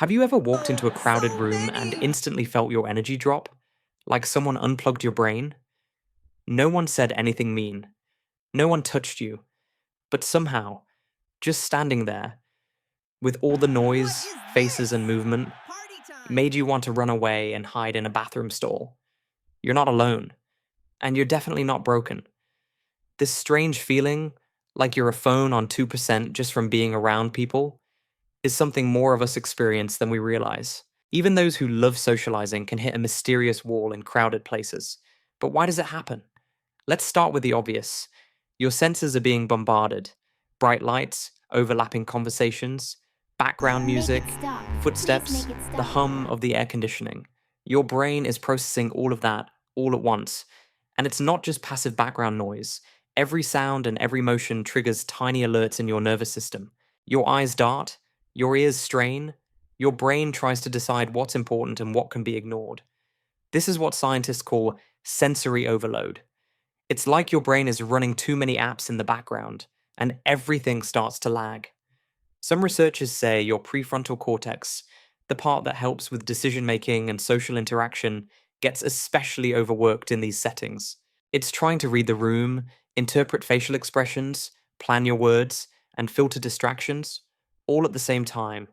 Have you ever walked into a crowded room and instantly felt your energy drop? Like someone unplugged your brain? No one said anything mean. No one touched you. But somehow, just standing there, with all the What noise, is faces, and this? movement, Party time! made you want to run away and hide in a bathroom stall. You're not alone. And you're definitely not broken. This strange feeling, like you're a phone on 2% just from being around people, is something more of us experience than we realize. Even those who love socializing can hit a mysterious wall in crowded places. But why does it happen? Let's start with the obvious. Your senses are being bombarded. Bright lights, overlapping conversations, background Make it music, stop. Please footsteps, make it the stop. hum of the air conditioning. Your brain is processing all of that all at once. And it's not just passive background noise. Every sound and every motion triggers tiny alerts in your nervous system. Your eyes dart, your ears strain, your brain tries to decide what's important and what can be ignored. This is what scientists call sensory overload. It's like your brain is running too many apps in the background, and everything starts to lag. Some researchers say your prefrontal cortex, the part that helps with decision making and social interaction, gets especially overworked in these settings. It's trying to read the room, interpret facial expressions, plan your words, and filter distractions, all at the same time.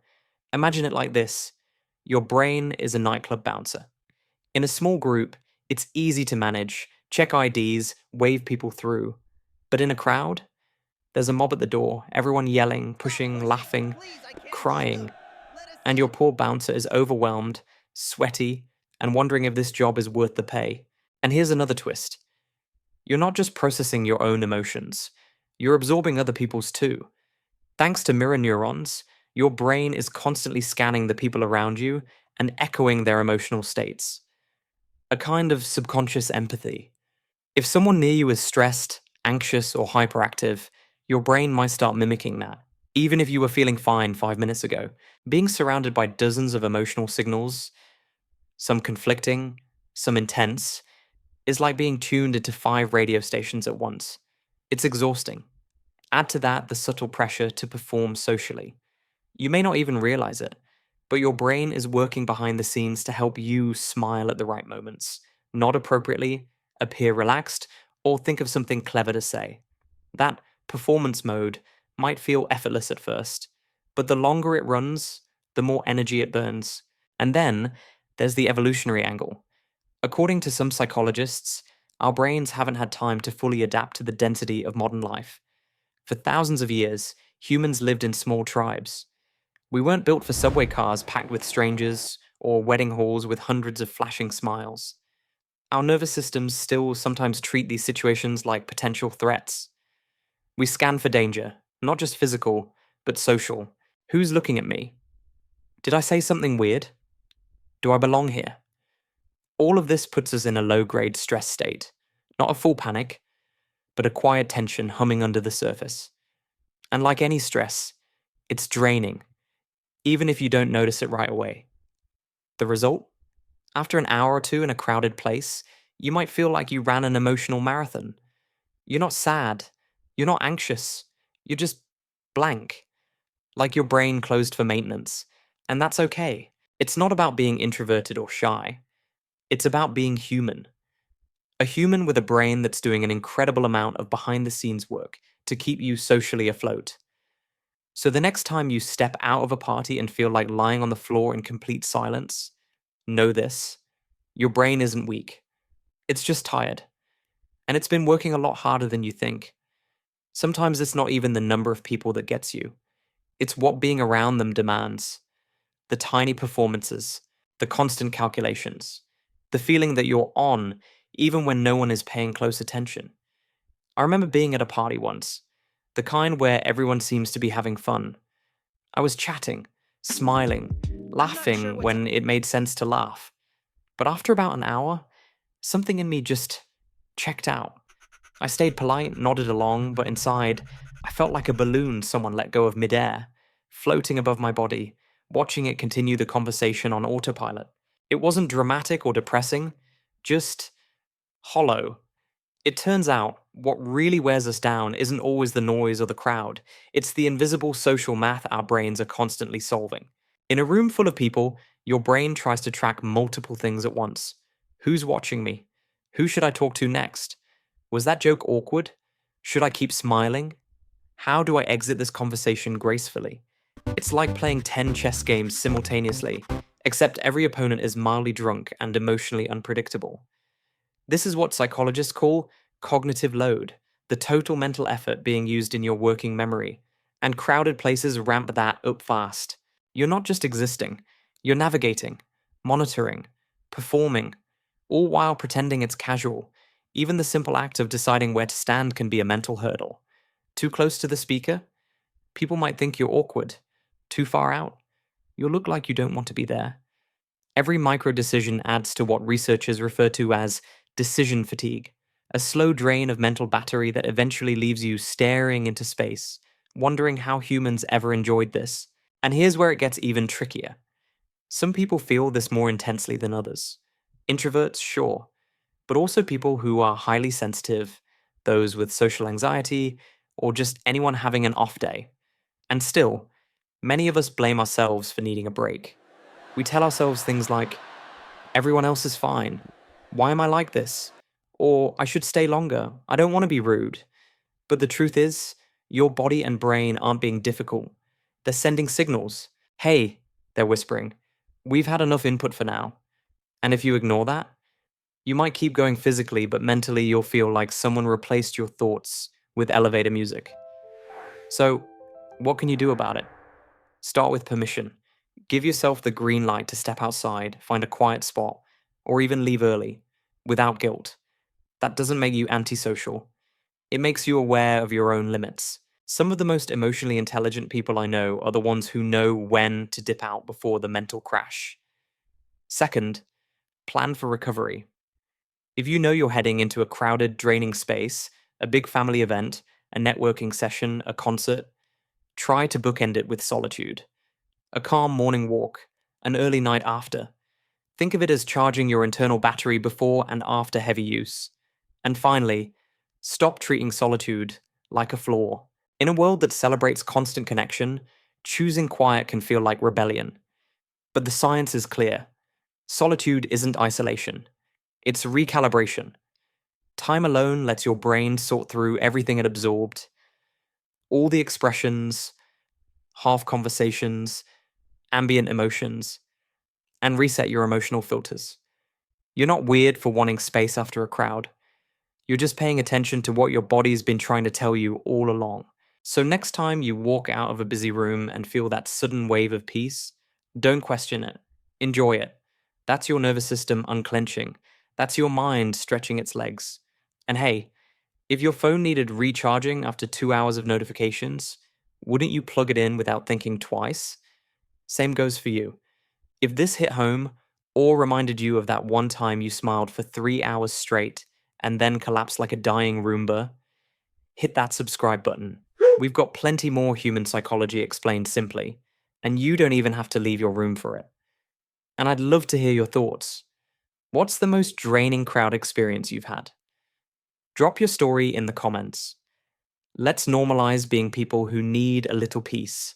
Imagine it like this: your brain is a nightclub bouncer. In a small group, it's easy to manage, check IDs, wave people through. But in a crowd, there's a mob at the door, everyone yelling, Stop pushing, pushing! laughing, Please, I can't keep crying, up! Let us and your in! poor bouncer is overwhelmed, sweaty, and wondering if this job is worth the pay. And here's another twist: you're not just processing your own emotions, you're absorbing other people's too. Thanks to mirror neurons, your brain is constantly scanning the people around you and echoing their emotional states. A kind of subconscious empathy. If someone near you is stressed, anxious, or hyperactive, your brain might start mimicking that, even if you were feeling fine 5 minutes ago. Being surrounded by dozens of emotional signals, some conflicting, some intense, is like being tuned into 5 radio stations at once. It's exhausting. Add to that the subtle pressure to perform socially. You may not even realize it, but your brain is working behind the scenes to help you smile at the right moments, nod appropriately, appear relaxed, or think of something clever to say. That performance mode might feel effortless at first, but the longer it runs, the more energy it burns. And then there's the evolutionary angle. According to some psychologists, our brains haven't had time to fully adapt to the density of modern life. For thousands of years, humans lived in small tribes. We weren't built for subway cars packed with strangers or wedding halls with hundreds of flashing smiles. Our nervous systems still sometimes treat these situations like potential threats. We scan for danger, not just physical, but social. Who's looking at me? Did I say something weird? Do I belong here? All of this puts us in a low grade stress state. Not a full panic, but a quiet tension humming under the surface. And like any stress, it's draining, even if you don't notice it right away. The result? After an hour or two in a crowded place, you might feel like you ran an emotional marathon. You're not sad. You're not anxious. You're just blank, like your brain closed for maintenance. And that's okay. It's not about being introverted or shy. It's about being human. A human with a brain that's doing an incredible amount of behind the scenes work to keep you socially afloat. So the next time you step out of a party and feel like lying on the floor in complete silence, know this: your brain isn't weak. It's just tired. And it's been working a lot harder than you think. Sometimes it's not even the number of people that gets you, it's what being around them demands. The tiny performances, the constant calculations, the feeling that you're on even when no one is paying close attention. I remember being at a party once, the kind where everyone seems to be having fun. I was chatting, smiling, I'm not sure laughing what you. when it made sense to laugh. But after about an hour, something in me just checked out. I stayed polite, nodded along, but inside, I felt like a balloon someone let go of midair, floating above my body, watching it continue the conversation on autopilot. It wasn't dramatic or depressing, just hollow. It turns out, what really wears us down isn't always the noise or the crowd, it's the invisible social math our brains are constantly solving. In a room full of people, your brain tries to track multiple things at once. Who's watching me? Who should I talk to next? Was that joke awkward? Should I keep smiling? How do I exit this conversation gracefully? It's like playing 10 chess games simultaneously, except every opponent is mildly drunk and emotionally unpredictable. This is what psychologists call cognitive load, the total mental effort being used in your working memory. And crowded places ramp that up fast. You're not just existing, you're navigating, monitoring, performing, all while pretending it's casual. Even the simple act of deciding where to stand can be a mental hurdle. Too close to the speaker? People might think you're awkward. Too far out? You'll look like you don't want to be there. Every micro decision adds to what researchers refer to as decision fatigue, a slow drain of mental battery that eventually leaves you staring into space, wondering how humans ever enjoyed this. And here's where it gets even trickier. Some people feel this more intensely than others. Introverts, sure, but also people who are highly sensitive, those with social anxiety, or just anyone having an off day. And still, many of us blame ourselves for needing a break. We tell ourselves things like, everyone else is fine. Why am I like this? Or I should stay longer. I don't want to be rude. But the truth is, your body and brain aren't being difficult. They're sending signals. Hey, they're whispering, we've had enough input for now. And if you ignore that, you might keep going physically, but mentally you'll feel like someone replaced your thoughts with elevator music. So, what can you do about it? Start with permission. Give yourself the green light to step outside, find a quiet spot, or even leave early, without guilt. That doesn't make you antisocial. It makes you aware of your own limits. Some of the most emotionally intelligent people I know are the ones who know when to dip out before the mental crash. Second, plan for recovery. If you know you're heading into a crowded, draining space, a big family event, a networking session, a concert, try to bookend it with solitude. A calm morning walk, an early night after. Think of it as charging your internal battery before and after heavy use. And finally, stop treating solitude like a flaw. In a world that celebrates constant connection, choosing quiet can feel like rebellion. But the science is clear. Solitude isn't isolation. It's recalibration. Time alone lets your brain sort through everything it absorbed, all the expressions, half conversations, ambient emotions, and reset your emotional filters. You're not weird for wanting space after a crowd. You're just paying attention to what your body's been trying to tell you all along. So next time you walk out of a busy room and feel that sudden wave of peace, don't question it. Enjoy it. That's your nervous system unclenching. That's your mind stretching its legs. And hey, if your phone needed recharging after 2 hours of notifications, wouldn't you plug it in without thinking twice? Same goes for you. If this hit home or reminded you of that one time you smiled for 3 hours straight and then collapsed like a dying Roomba, hit that subscribe button. We've got plenty more human psychology explained simply, and you don't even have to leave your room for it. And I'd love to hear your thoughts. What's the most draining crowd experience you've had? Drop your story in the comments. Let's normalize being people who need a little peace,